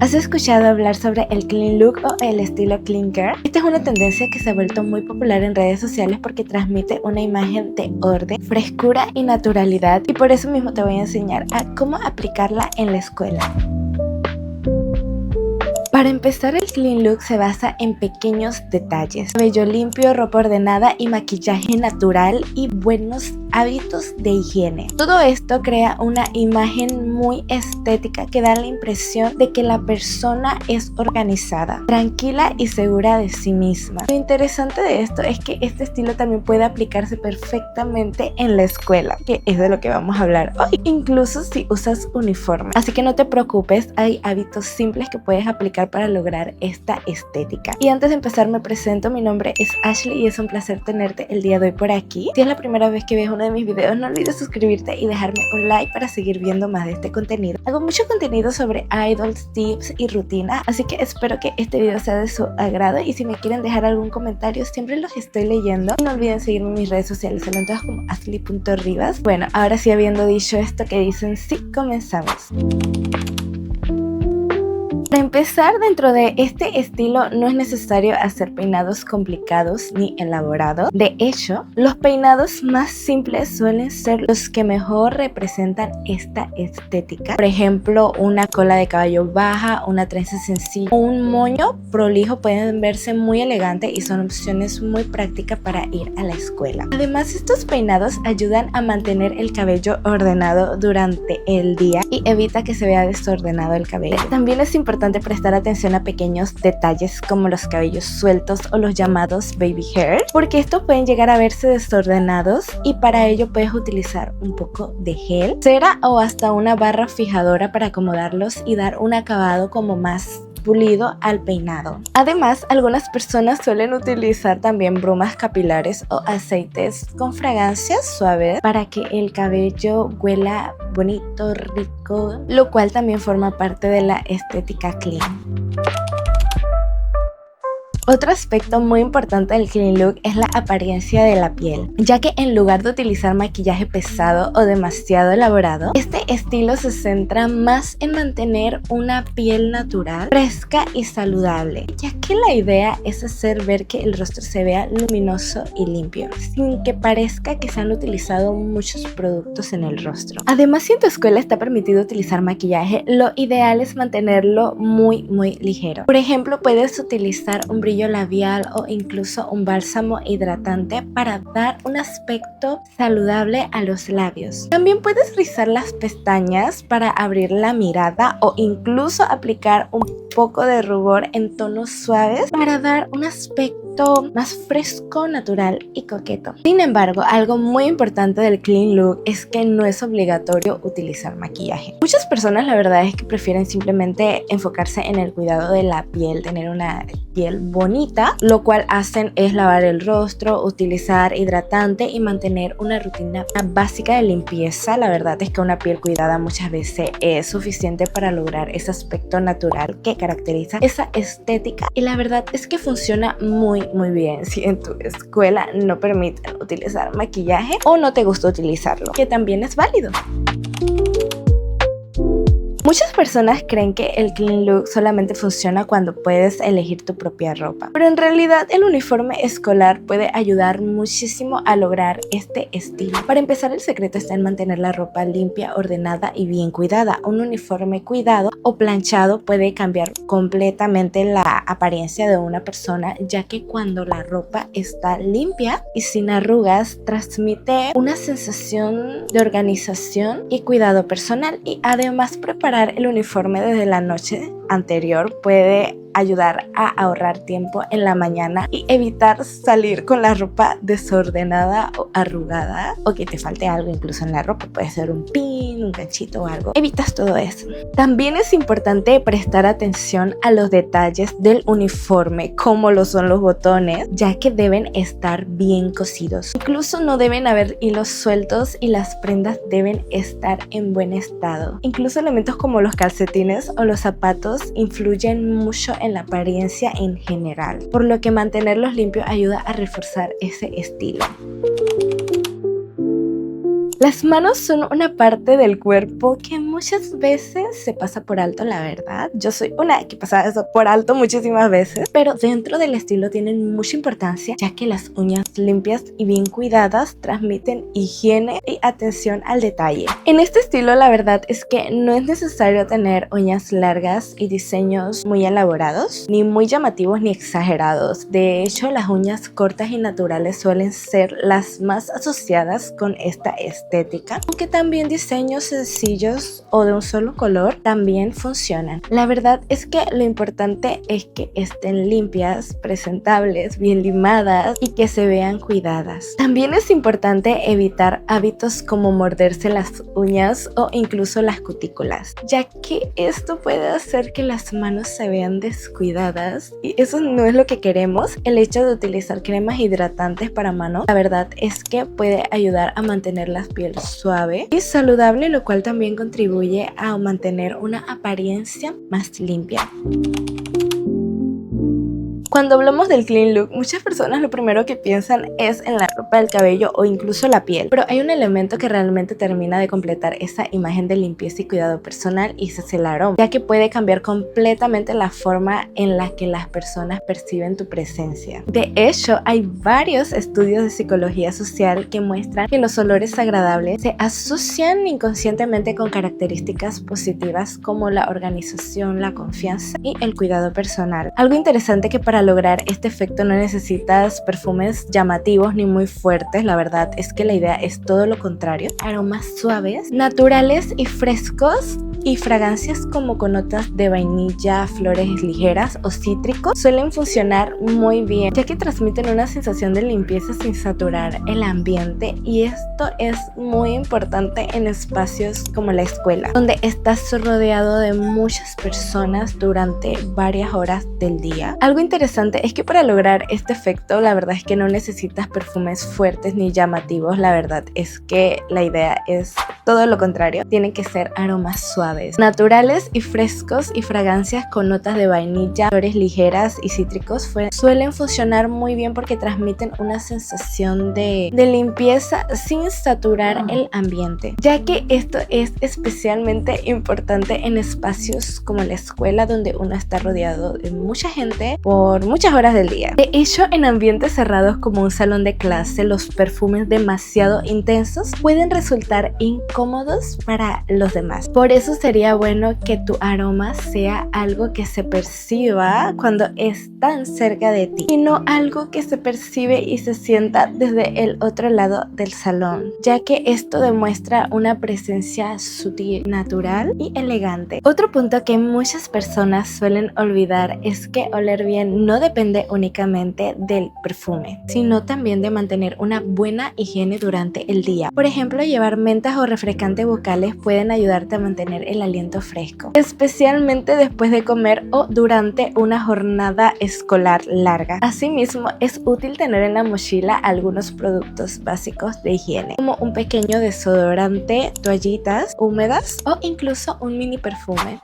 ¿Has escuchado hablar sobre el clean look o el estilo clean girl? Esta es una tendencia que se ha vuelto muy popular en redes sociales porque transmite una imagen de orden, frescura y naturalidad, y por eso mismo te voy a enseñar a cómo aplicarla en la escuela. Para empezar, el clean look se basa en pequeños detalles: cabello limpio, ropa ordenada y maquillaje natural y buenos hábitos de higiene. Todo esto crea una imagen muy estética que da la impresión de que la persona es organizada, tranquila y segura de sí misma. Lo interesante de esto es que este estilo también puede aplicarse perfectamente en la escuela, que es de lo que vamos a hablar hoy, incluso si usas uniforme. Así que no te preocupes, hay hábitos simples que puedes aplicar para lograr esta estética. Y antes de empezar me presento, mi nombre es Ashley y es un placer tenerte el día de hoy por aquí. Si es la primera vez que ves uno de mis videos, no olvides suscribirte y dejarme un like para seguir viendo más de este contenido. Hago mucho contenido sobre idols, tips y rutina, así que espero que este video sea de su agrado, y si me quieren dejar algún comentario siempre los estoy leyendo. Y no olviden seguirme en mis redes sociales, se lo encuentras como ashley.rivas. Bueno, ahora sí, habiendo dicho esto que dicen, sí, comenzamos. Para empezar, dentro de este estilo no es necesario hacer peinados complicados ni elaborados. De hecho, los peinados más simples suelen ser los que mejor representan esta estética. Por ejemplo, una cola de caballo baja, una trenza sencilla o un moño prolijo pueden verse muy elegantes y son opciones muy prácticas para ir a la escuela. Además, estos peinados ayudan a mantener el cabello ordenado durante el día y evita que se vea desordenado el cabello. También es importante prestar atención a pequeños detalles como los cabellos sueltos o los llamados baby hair, porque estos pueden llegar a verse desordenados, y para ello puedes utilizar un poco de gel, cera o hasta una barra fijadora para acomodarlos y dar un acabado como más pulido al peinado. Además, algunas personas suelen utilizar también brumas capilares o aceites con fragancias suaves para que el cabello huela bonito, rico, lo cual también forma parte de la estética clean. Otro aspecto muy importante del clean look es la apariencia de la piel, ya que en lugar de utilizar maquillaje pesado o demasiado elaborado, este estilo se centra más en mantener una piel natural, fresca y saludable, ya que la idea es hacer ver que el rostro se vea luminoso y limpio, sin que parezca que se han utilizado muchos productos en el rostro. Además, si en tu escuela está permitido utilizar maquillaje, lo ideal es mantenerlo muy ligero. Por ejemplo, puedes utilizar un brillo labial o incluso un bálsamo hidratante para dar un aspecto saludable a los labios. También puedes rizar las pestañas para abrir la mirada o incluso aplicar un poco de rubor en tonos suaves para dar un aspecto más fresco, natural y coqueto. Sin embargo, algo muy importante del clean look es que no es obligatorio utilizar maquillaje. Muchas personas, la verdad, es que prefieren simplemente enfocarse en el cuidado de la piel, tener una piel bonita, lo cual hacen es lavar el rostro, utilizar hidratante y mantener una rutina básica de limpieza. La verdad es que una piel cuidada muchas veces es suficiente para lograr ese aspecto natural que caracteriza esa estética, y la verdad es que funciona muy bien si en tu escuela no permiten utilizar maquillaje o no te gusta utilizarlo, que también es válido. Muchas personas creen que el clean look solamente funciona cuando puedes elegir tu propia ropa, pero en realidad el uniforme escolar puede ayudar muchísimo a lograr este estilo. Para empezar, el secreto está en mantener la ropa limpia, ordenada y bien cuidada. Un uniforme cuidado o planchado puede cambiar completamente la apariencia de una persona, ya que cuando la ropa está limpia y sin arrugas, transmite una sensación de organización y cuidado personal, y además preparar el uniforme desde la noche anterior puede ayudar a ahorrar tiempo en la mañana y evitar salir con la ropa desordenada o arrugada, o que te falte algo incluso en la ropa. Puede ser un pin, un ganchito o algo. Evitas todo eso. También es importante prestar atención a los detalles del uniforme, como lo son los botones, ya que deben estar bien cosidos. Incluso no deben haber hilos sueltos y las prendas deben estar en buen estado. Incluso elementos como los calcetines o los zapatos influyen mucho en la apariencia en general, por lo que mantenerlos limpios ayuda a reforzar ese estilo. Las manos son una parte del cuerpo que muchas veces se pasa por alto, la verdad. Yo soy una que pasa eso por alto muchísimas veces, pero dentro del estilo tienen mucha importancia, ya que las uñas limpias y bien cuidadas transmiten higiene y atención al detalle. En este estilo, la verdad es que no es necesario tener uñas largas y diseños muy elaborados, ni muy llamativos ni exagerados. De hecho, las uñas cortas y naturales suelen ser las más asociadas con esta estética, aunque también diseños sencillos o de un solo color también funcionan. La verdad es que lo importante es que estén limpias, presentables, bien limadas y que se vean cuidadas. También es importante evitar hábitos como morderse las uñas o incluso las cutículas, ya que esto puede hacer que las manos se vean descuidadas y eso no es lo que queremos. El hecho de utilizar cremas hidratantes para manos, la verdad es que puede ayudar a mantener la piel suave y saludable, lo cual también contribuye a mantener una apariencia más limpia. Cuando hablamos del clean look, muchas personas lo primero que piensan es en la ropa, el cabello o incluso la piel, pero hay un elemento que realmente termina de completar esa imagen de limpieza y cuidado personal, y ese es el aroma, ya que puede cambiar completamente la forma en la que las personas perciben tu presencia. De hecho, hay varios estudios de psicología social que muestran que los olores agradables se asocian inconscientemente con características positivas como la organización, la confianza y el cuidado personal. Algo interesante que para lograr este efecto no necesitas perfumes llamativos ni muy fuertes. La verdad es que la idea es todo lo contrario: aromas suaves, naturales y frescos, y fragancias como con notas de vainilla, flores ligeras o cítricos suelen funcionar muy bien, ya que transmiten una sensación de limpieza sin saturar el ambiente, y esto es muy importante en espacios como la escuela, donde estás rodeado de muchas personas durante varias horas del día. Algo interesante es que para lograr este efecto, la verdad es que no necesitas perfumes fuertes ni llamativos. La verdad es que la idea es todo lo contrario: tienen que ser aromas suaves, naturales y frescos, y fragancias con notas de vainilla, flores ligeras y cítricos suelen funcionar muy bien porque transmiten una sensación de limpieza sin saturar el ambiente, ya que esto es especialmente importante en espacios como la escuela, donde uno está rodeado de mucha gente por muchas horas del día. De hecho, en ambientes cerrados como un salón de clase, los perfumes demasiado intensos pueden resultar incómodos para los demás. Por eso sería bueno que tu aroma sea algo que se perciba cuando están cerca de ti, y no algo que se percibe y se sienta desde el otro lado del salón, ya que esto demuestra una presencia sutil, natural y elegante. Otro punto que muchas personas suelen olvidar es que oler bien no depende únicamente del perfume, sino también de mantener una buena higiene durante el día. Por ejemplo, llevar mentas o refrescantes bucales pueden ayudarte a mantener el aliento fresco, especialmente después de comer o durante una jornada escolar larga. Asimismo, es útil tener en la mochila algunos productos básicos de higiene, como un pequeño desodorante, toallitas húmedas o incluso un mini perfume.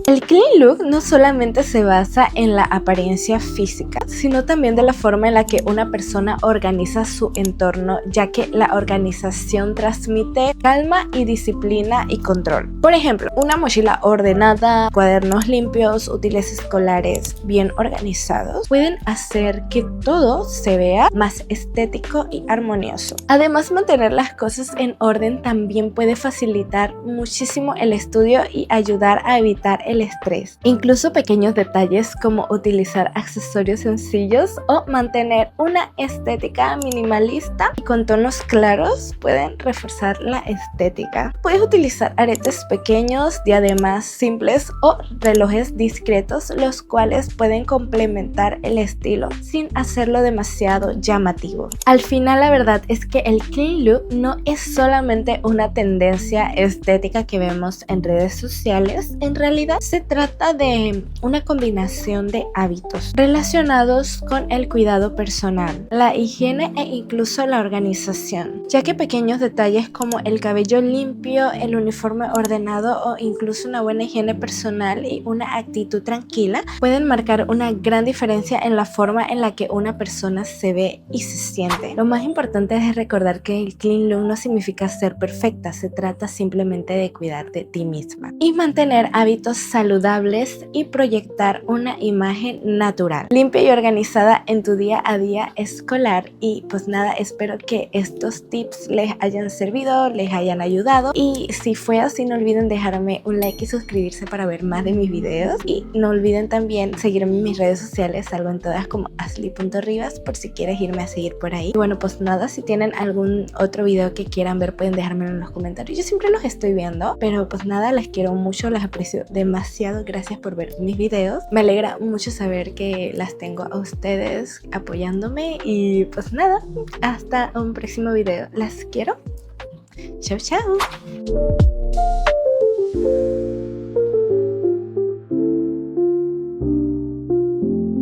El clean look no solamente se basa en la apariencia física, sino también de la forma en la que una persona organiza su entorno, ya que la organización transmite calma y disciplina y control. Por ejemplo, una mochila ordenada, cuadernos limpios, útiles escolares bien organizados pueden hacer que todo se vea más estético y armonioso. Además, mantener las cosas en orden también puede facilitar muchísimo el estudio y ayudar a evitar el estrés. Incluso pequeños detalles como utilizar accesorios sencillos o mantener una estética minimalista y con tonos claros pueden reforzar la estética. Puedes utilizar aretes pequeños, diademas simples o relojes discretos, los cuales pueden complementar el estilo sin hacerlo demasiado llamativo. Al final, la verdad es que el clean look no es solamente una tendencia estética que vemos en redes sociales. En realidad Se trata de una combinación de hábitos relacionados con el cuidado personal, la higiene e incluso la organización, ya que pequeños detalles como el cabello limpio, el uniforme ordenado o incluso una buena higiene personal y una actitud tranquila pueden marcar una gran diferencia en la forma en la que una persona se ve y se siente. Lo más importante es recordar que el clean look no significa ser perfecta, se trata simplemente de cuidar de ti misma y mantener hábitos saludables y proyectar una imagen natural, limpia y organizada en tu día a día escolar. Y pues nada, espero que estos tips les hayan servido, les hayan ayudado, y si fue así no olviden dejarme un like y suscribirse para ver más de mis videos, y no olviden también seguirme en mis redes sociales, salgo en todas como ashley.rivas por si quieres irme a seguir por ahí. Y bueno, pues nada, si tienen algún otro video que quieran ver pueden dejármelo en los comentarios, yo siempre los estoy viendo, pero pues nada, les quiero mucho, les aprecio demasiado, gracias por ver mis videos, me alegra mucho saber que las tengo a ustedes apoyándome, y pues nada, hasta un próximo video, las quiero, chao chao.